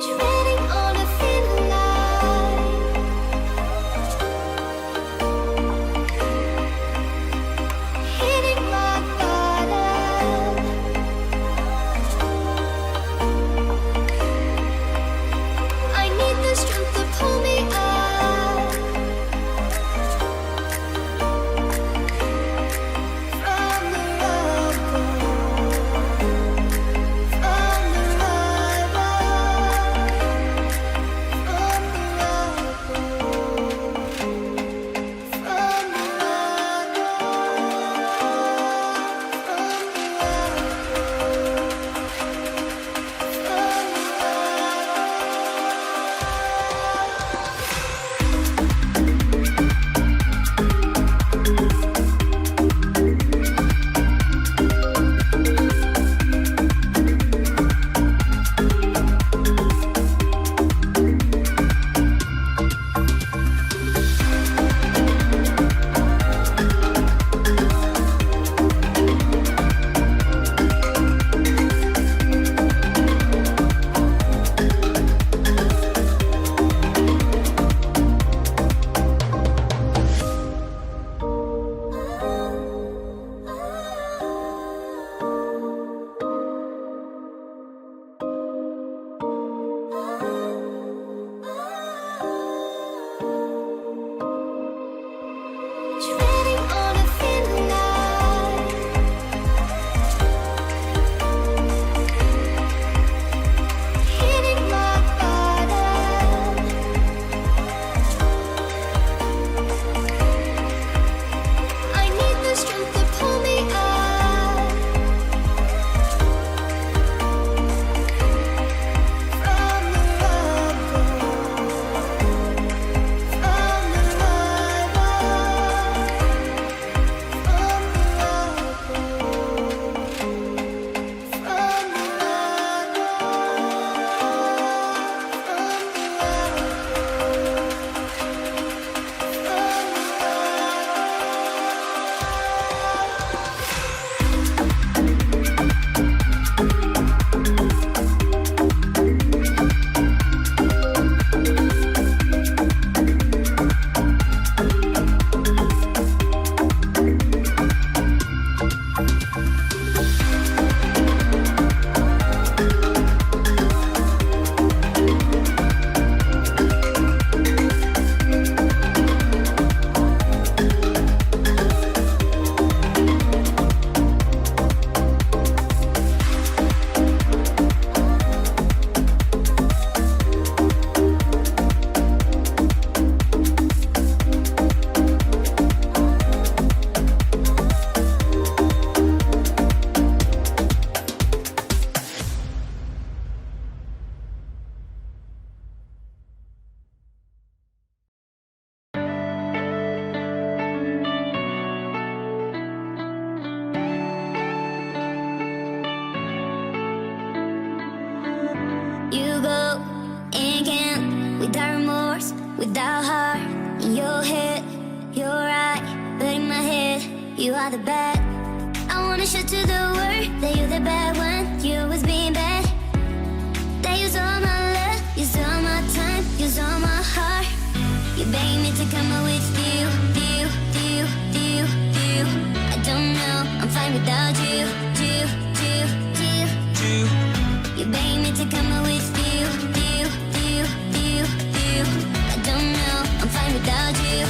treading on a thin line, hitting rock bottom. I need the strength to pull me up from the rubble, from the treading on a thin line, hitting rock bottom. I need the strength to pull me up from the rubble, from the You go and can't, without remorse, without heart. In your head, you're right, but in my head, you are the bad. I wanna show to the world that you're the bad one. You always being bad. That use all my love, use all my time, use all my heart. You begging me to come out with you. I don't know, I'm fine without you. You begging me to come out with you. I don't know, I'm fine without you.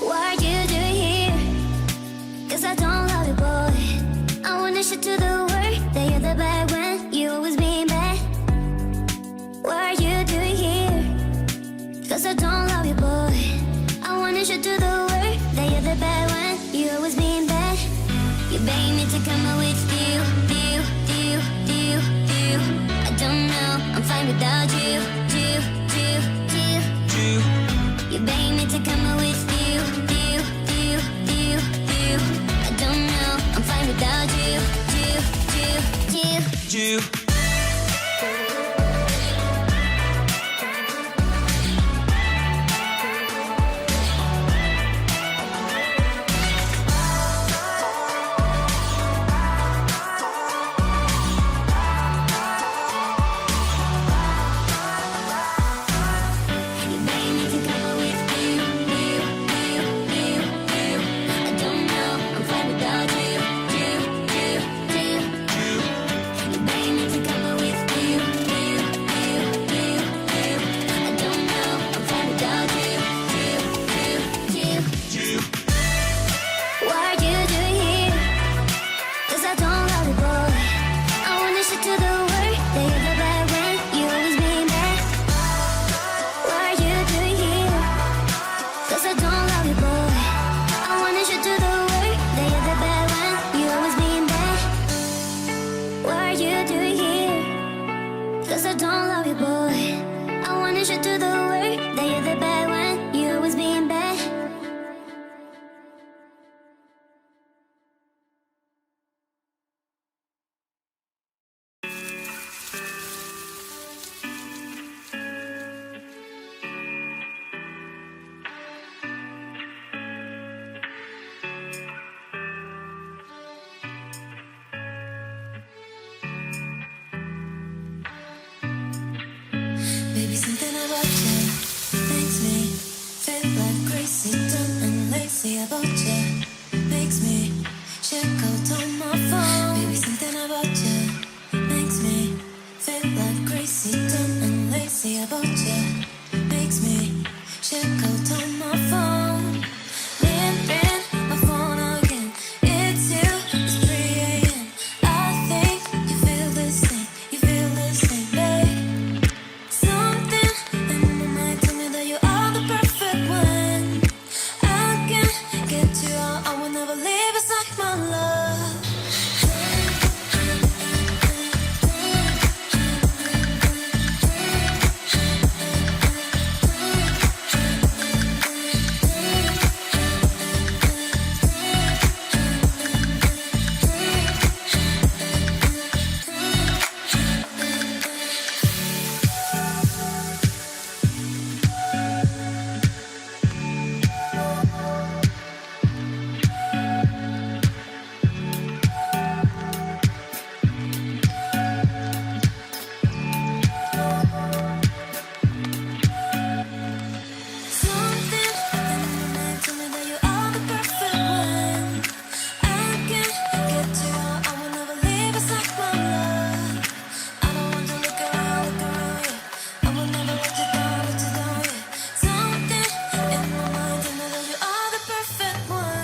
What you doing here? 'Cause I don't love you, boy. I wanna show to the world that you're the bad one. You always being bad. something about you makes me feel like crazy, dumb and lazy about you. Makes me check out on my phone. Baby, something about you makes me feel like crazy, dumb and lazy about you. Makes me check out on my phone. Ring my phone again. It's you. It's 3 a.m. I think you feel the same. You feel the same, babe. Something in my mind tell me that you are the perfect one. I can't get you out. I will never leave. It's like my love. Something in my mind tell me that you are the perfect one. I can't get you out. I will never leave. It's like my love. I don't want to look around, yeah. I will never let you down, yeah. Something in my mind tell me that you are the perfect one.